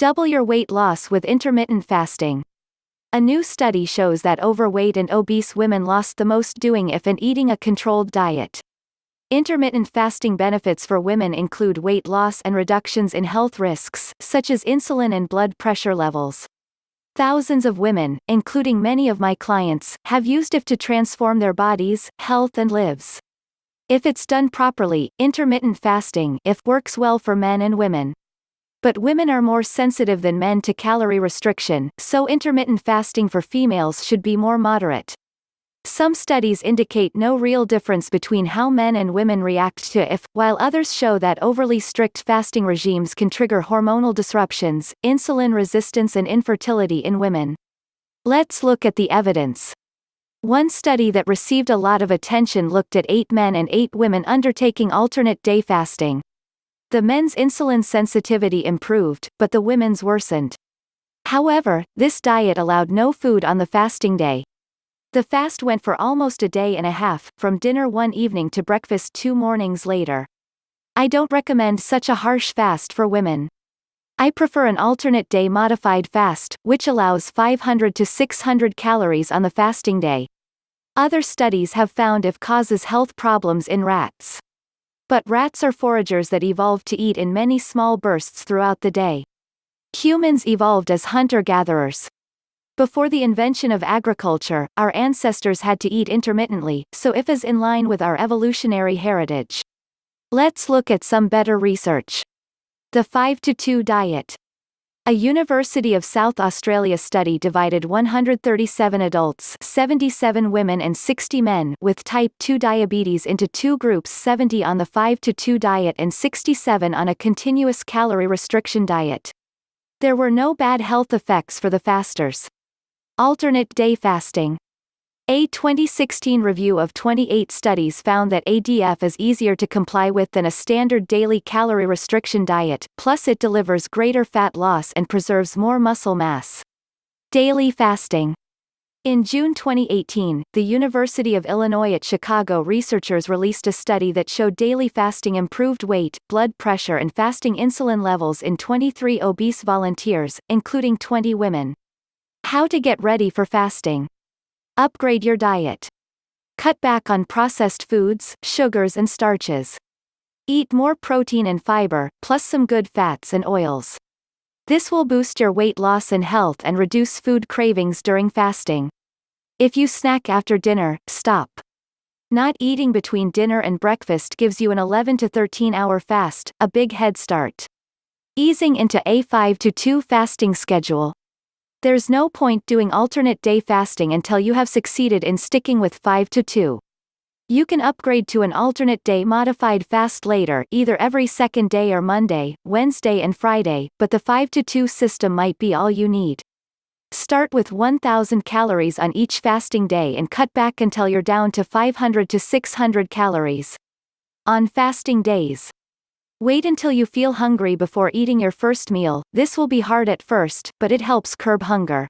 Double your weight loss with intermittent fasting. A new study shows that overweight and obese women lost the most doing if and eating a controlled diet. Intermittent fasting benefits for women include weight loss and reductions in health risks, such as insulin and blood pressure levels. Thousands of women, including many of my clients, have used it to transform their bodies, health and lives. If it's done properly, intermittent fasting works well for men and women. But women are more sensitive than men to calorie restriction, so intermittent fasting for females should be more moderate. Some studies indicate no real difference between how men and women react to it, while others show that overly strict fasting regimes can trigger hormonal disruptions, insulin resistance and infertility in women. Let's look at the evidence. One study that received a lot of attention looked at 8 men and 8 women undertaking alternate day fasting. The men's insulin sensitivity improved, but the women's worsened. However, this diet allowed no food on the fasting day. The fast went for almost a day and a half, from dinner one evening to breakfast 2 mornings later. I don't recommend such a harsh fast for women. I prefer an alternate day modified fast, which allows 500 to 600 calories on the fasting day. Other studies have found it causes health problems in rats. But rats are foragers that evolved to eat in many small bursts throughout the day. Humans evolved as hunter-gatherers. Before the invention of agriculture, our ancestors had to eat intermittently, so it is in line with our evolutionary heritage. Let's look at some better research. The 5-to-2 diet. A University of South Australia study divided 137 adults, 77 women and 60 men with type 2 diabetes into 2 groups, 70 on the 5-to-2 diet and 67 on a continuous calorie restriction diet. There were no bad health effects for the fasters. Alternate day fasting. A 2016 review of 28 studies found that ADF is easier to comply with than a standard daily calorie restriction diet, plus it delivers greater fat loss and preserves more muscle mass. Daily fasting. In June 2018, the University of Illinois at Chicago researchers released a study that showed daily fasting improved weight, blood pressure and fasting insulin levels in 23 obese volunteers, including 20 women. How to get ready for fasting. Upgrade your diet. Cut back on processed foods, sugars and starches. Eat more protein and fiber, plus some good fats and oils. This will boost your weight loss and health and reduce food cravings during fasting. If you snack after dinner, stop. Not eating between dinner and breakfast gives you an 11 to 13 hour fast, a big head start. Easing into a 5-to-2 fasting schedule. There's no point doing alternate day fasting until you have succeeded in sticking with 5-to-2. You can upgrade to an alternate day modified fast later, either every second day or Monday, Wednesday and Friday, but the 5-to-2 system might be all you need. Start with 1,000 calories on each fasting day and cut back until you're down to 500 to 600 calories. On fasting days. Wait until you feel hungry before eating your first meal. This will be hard at first, but it helps curb hunger.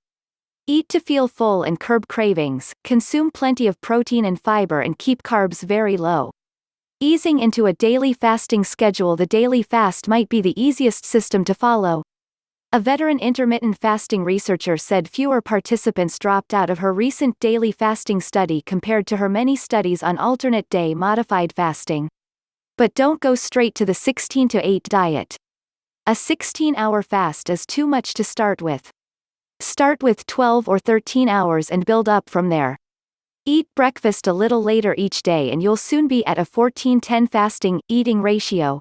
Eat to feel full and curb cravings, consume plenty of protein and fiber and keep carbs very low. Easing into a daily fasting schedule. The daily fast might be the easiest system to follow. A veteran intermittent fasting researcher said fewer participants dropped out of her recent daily fasting study compared to her many studies on alternate day modified fasting. But don't go straight to the 16-to-8 diet. A 16-hour fast is too much to start with. Start with 12 or 13 hours and build up from there. Eat breakfast a little later each day and you'll soon be at a 14-10 fasting eating ratio.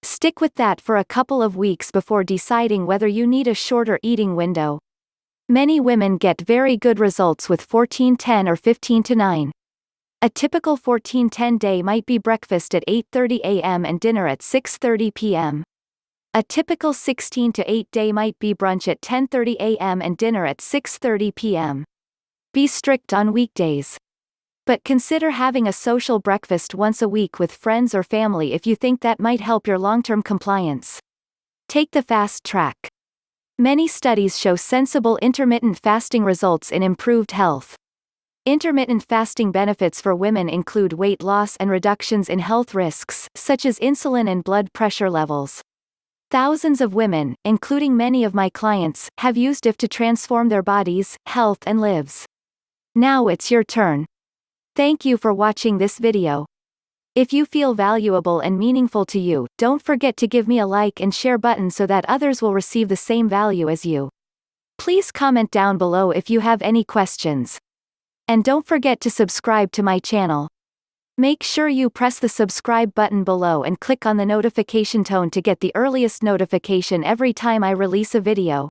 Stick with that for a couple of weeks before deciding whether you need a shorter eating window. Many women get very good results with 14-10 or 15-9. A typical 14-10 day might be breakfast at 8:30 a.m. and dinner at 6:30 p.m. A typical 16-to-8 day might be brunch at 10:30 a.m. and dinner at 6:30 p.m. Be strict on weekdays. But consider having a social breakfast once a week with friends or family if you think that might help your long-term compliance. Take the fast track. Many studies show sensible intermittent fasting results in improved health. Intermittent fasting benefits for women include weight loss and reductions in health risks, such as insulin and blood pressure levels. Thousands of women, including many of my clients, have used it to transform their bodies, health and lives. Now it's your turn. Thank you for watching this video. If you feel valuable and meaningful to you, don't forget to give me a like and share button so that others will receive the same value as you. Please comment down below if you have any questions. And don't forget to subscribe to my channel. Make sure you press the subscribe button below and click on the notification tone to get the earliest notification every time I release a video.